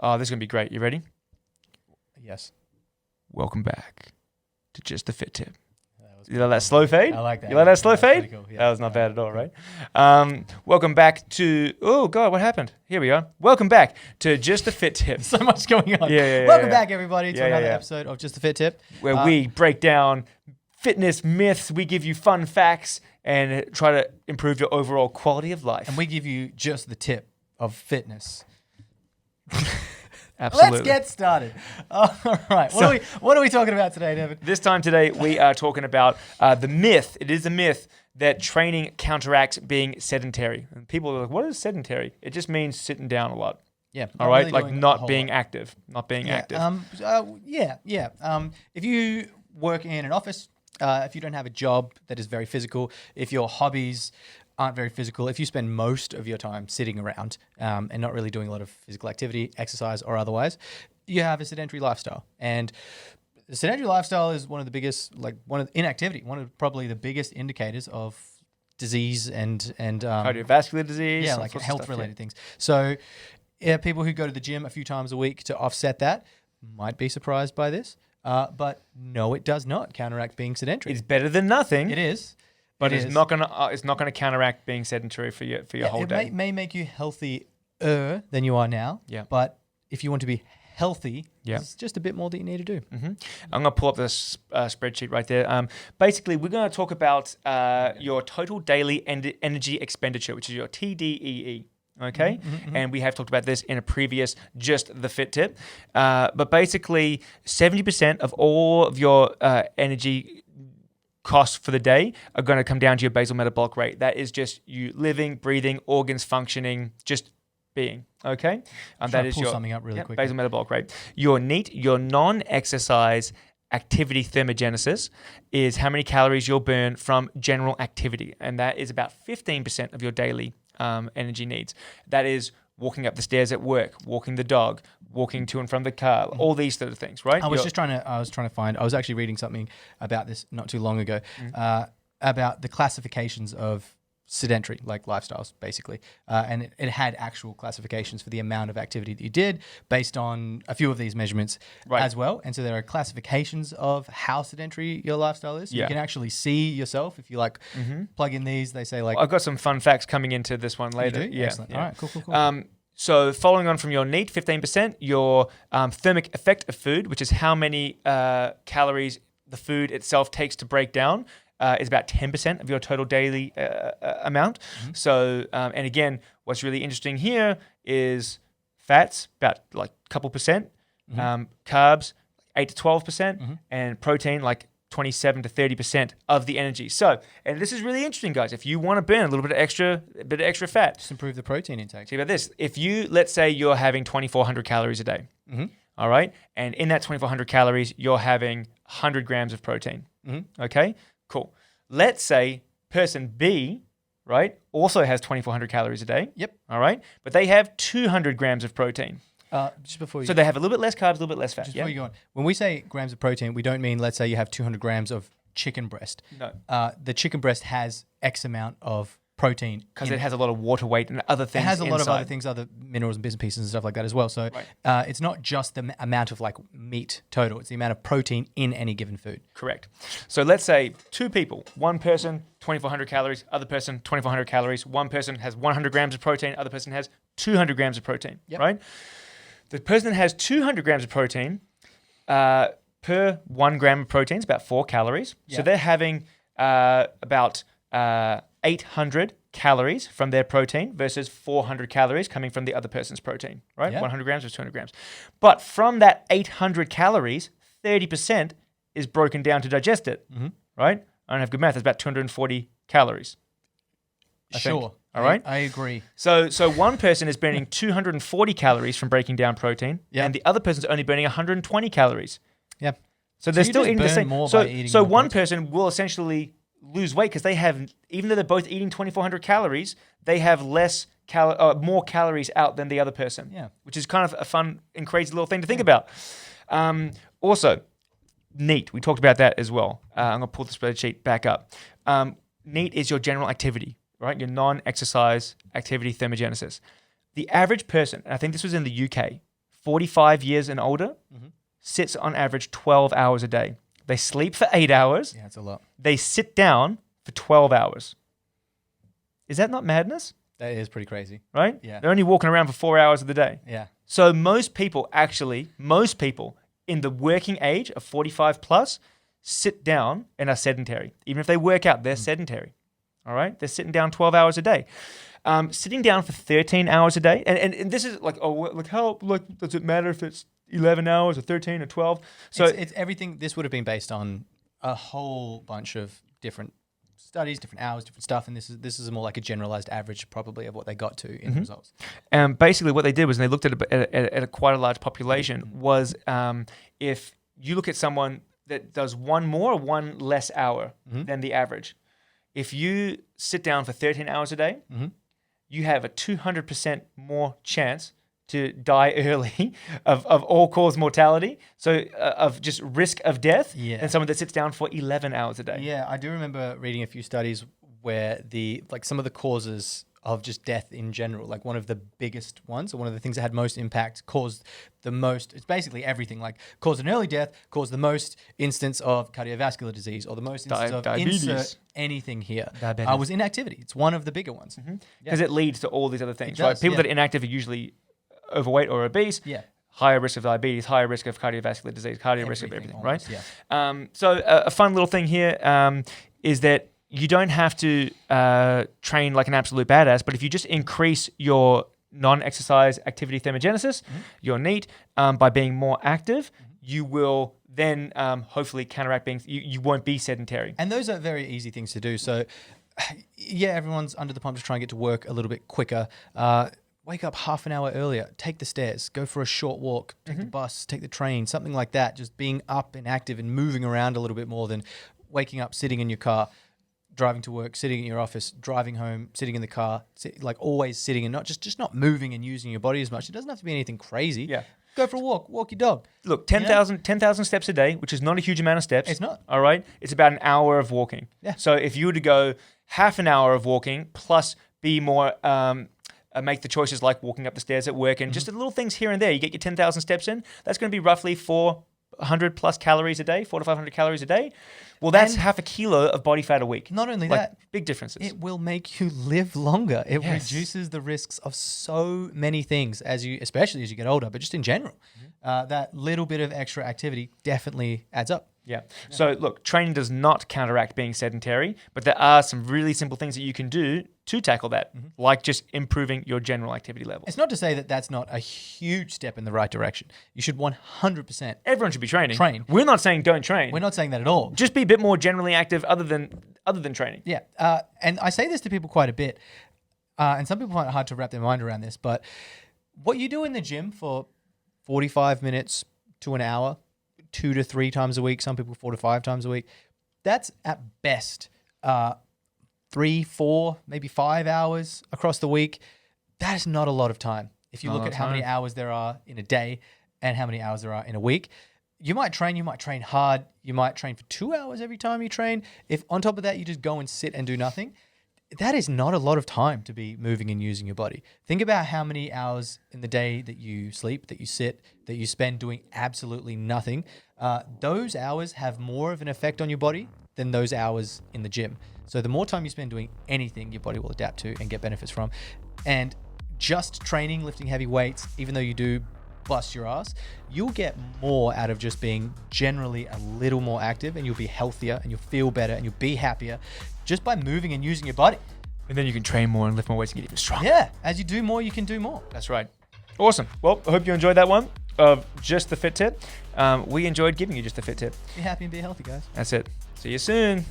Oh, this is going to be great. You ready? Yes. Welcome back to Just the Fit Tip. You like that slow fade? I like that. You like that slow fade? Cool. Yeah. That was not bad at all, right? Welcome back to... Oh, God, what happened? Here we are. Welcome back to Just the Fit Tip. So much going on. Yeah. Welcome back, everybody, to another episode of Just the Fit Tip. Where we break down fitness myths, we give you fun facts, and try to improve your overall quality of life. And we give you just the tip of fitness. Absolutely. Let's get started. All right. What are we talking about today, David? This time today, we are talking about the myth. It is a myth that training counteracts being sedentary. And people are like, what is sedentary? It just means sitting down a lot. Yeah. All right? Really Like not being active. Not being active. If you work in an office, if you don't have a job that is very physical, if your hobbies aren't very physical, if you spend most of your time sitting around and not really doing a lot of physical activity, exercise or otherwise, you have a sedentary lifestyle. And the sedentary lifestyle is one of the biggest, inactivity, one of probably the biggest indicators of disease and cardiovascular disease. Yeah, like health-related things. So people who go to the gym a few times a week to offset that might be surprised by this. But no, it does not counteract being sedentary. It's better than nothing. It is. But it's not gonna counteract being sedentary for your whole day. It may make you healthier than you are now. Yeah. But if you want to be healthy, there's just a bit more that you need to do. Mm-hmm. I'm gonna pull up this spreadsheet right there. Basically, we're gonna talk about your total daily energy expenditure, which is your TDEE. Okay, and we have talked about this in a previous Just the Fit Tip. But basically, 70% of all of your energy costs for the day are going to come down to your basal metabolic rate. That is just you living, breathing, organs functioning, just being. Okay, that is your something up really quick. Basal metabolic rate. Your NEAT, your non-exercise activity thermogenesis, is how many calories you'll burn from general activity, and that is about 15% of your daily energy needs. That is walking up the stairs at work, walking the dog, walking to and from the car, all these sort of things, right? I was actually reading something about this not too long ago, about the classifications of sedentary, like lifestyles, basically. And it had actual classifications for the amount of activity that you did based on a few of these measurements as well. And so there are classifications of how sedentary your lifestyle is. So you can actually see yourself if you plug in these. They say I've got some fun facts coming into this one later. You do? Yeah. Excellent. All right, cool. So following on from your NEAT, 15%, your thermic effect of food, which is how many calories the food itself takes to break down, is about 10% of your total daily amount. So, and again, what's really interesting here is fats, about like a couple percent, carbs, 8 to 12%, and protein, like 27 to 30% of the energy. So, and this is really interesting, guys. If you want to burn a little bit of extra fat, just improve the protein intake. See about this. If you, let's say you're having 2,400 calories a day, all right? And in that 2,400 calories, you're having 100 grams of protein, okay? Cool. Let's say person B, right, also has 2,400 calories a day. Yep. All right? But they have 200 grams of protein. So they have a little bit less carbs, a little bit less fat. Just before you go on, when we say grams of protein, we don't mean, let's say you have 200 grams of chicken breast. No. The chicken breast has X amount of protein. Because it has a lot of water weight and other things. It has a lot inside. of other things, other minerals and bits and pieces and stuff like that as well. So it's not just the amount of like meat total, it's the amount of protein in any given food. Correct. So let's say two people, one person, 2,400 calories, other person, 2,400 calories. One person has 100 grams of protein, other person has 200 grams of protein, right? The person that has 200 grams of protein, per 1 gram of protein is about 4 calories. So they're having about 800 calories from their protein versus 400 calories coming from the other person's protein, right? 100 grams or 200 grams. But from that 800 calories, 30% is broken down to digest it, right? I don't have good math. It's about 240 calories. I think. All right? I agree. So one person is burning 240 calories from breaking down protein, and the other person's only burning 120 calories. Yeah. So they're still eating the same. So one protein. person will essentially lose weight because they have, even though they're both eating 2,400 calories, they have more calories out than the other person. Yeah. Which is kind of a fun and crazy little thing to think about. Also, NEAT. We talked about that as well. I'm going to pull the spreadsheet back up. NEAT is your general activity, right? Your non-exercise activity thermogenesis. The average person, and I think this was in the UK, 45 years and older sits on average 12 hours a day. They sleep for 8 hours. Yeah, it's a lot. They sit down for 12 hours. Is that not madness? That is pretty crazy. Right? Yeah. They're only walking around for 4 hours of the day. Yeah. So most people in the working age of 45 plus sit down and are sedentary. Even if they work out, they're sedentary. All right? They're sitting down 12 hours a day. Sitting down for 13 hours a day. And this is like, does it matter if it's 11 hours or 13 or 12? So it's everything. This would have been based on a whole bunch of different studies, different hours, different stuff, and this is more like a generalized average probably of what they got to in the results. Basically what they did was, and they looked at a quite a large population, was if you look at someone that does one more or one less hour than the average, if you sit down for 13 hours a day, you have a 200% more chance to die early of all-cause mortality, so of just risk of death, than someone that sits down for 11 hours a day. Yeah, I do remember reading a few studies where some of the causes of just death in general, like one of the biggest ones, or one of the things that had most impact, caused the most, it's basically everything, like caused an early death, caused the most instance of cardiovascular disease, or the most instance of diabetes. Insert anything here. Diabetes. Was inactivity. It's one of the bigger ones. Because it leads to all these other things, does, right? People that are inactive are usually overweight or obese, higher risk of diabetes, higher risk of cardiovascular disease, risk of everything, almost, right? So a fun little thing here is that you don't have to train like an absolute badass, but if you just increase your non-exercise activity thermogenesis, your NEAT, by being more active, you will then hopefully counteract you won't be sedentary. And those are very easy things to do. So yeah, everyone's under the pump to try and get to work a little bit quicker. Wake up half an hour earlier, take the stairs, go for a short walk, take the bus, take the train, something like that. Just being up and active and moving around a little bit more than waking up, sitting in your car, driving to work, sitting in your office, driving home, sitting in the car, like always sitting and not just not moving and using your body as much. It doesn't have to be anything crazy. Yeah. Go for a walk your dog. Look, 10,000 steps a day, which is not a huge amount of steps. It's not. All right? It's about an hour of walking. Yeah. So if you were to go half an hour of walking plus be more... make the choices like walking up the stairs at work and just the little things here and there. You get your 10,000 steps in. That's going to be roughly 400 plus calories a day, 400 to 500 calories a day. Well, that's half a kilo of body fat a week. Not only like, that, big differences. It will make you live longer. It reduces the risks of so many things especially as you get older, but just in general. That little bit of extra activity definitely adds up. Yeah. So look, training does not counteract being sedentary, but there are some really simple things that you can do to tackle that, like just improving your general activity level. It's not to say that that's not a huge step in the right direction. You should 100%. Everyone should be training. Train. We're not saying don't train. We're not saying that at all. Just be a bit more generally active other than training. Yeah. And I say this to people quite a bit, and some people find it hard to wrap their mind around this, but what you do in the gym for 45 minutes to an hour, 2 to 3 times a week, some people 4 to 5 times a week, that's at best 3, 4, maybe 5 hours across the week. That is not a lot of time. If you look at how many hours there are in a day and how many hours there are in a week, you might train hard, you might train for 2 hours every time you train. If on top of that you just go and sit and do nothing, that is not a lot of time to be moving and using your body. Think about how many hours in the day that you sleep, that you sit, that you spend doing absolutely nothing. Those hours have more of an effect on your body than those hours in the gym. So the more time you spend doing anything, your body will adapt to and get benefits from. And just training, lifting heavy weights, even though you do bust your ass, you'll get more out of just being generally a little more active, and you'll be healthier and you'll feel better and you'll be happier just by moving and using your body. And then you can train more and lift more weights and get even stronger. Yeah, as you do more, you can do more. That's right. Awesome. Well, I hope you enjoyed that one of Just the Fit Tip. We enjoyed giving you Just the Fit Tip. Be happy and be healthy, guys. That's it. See you soon.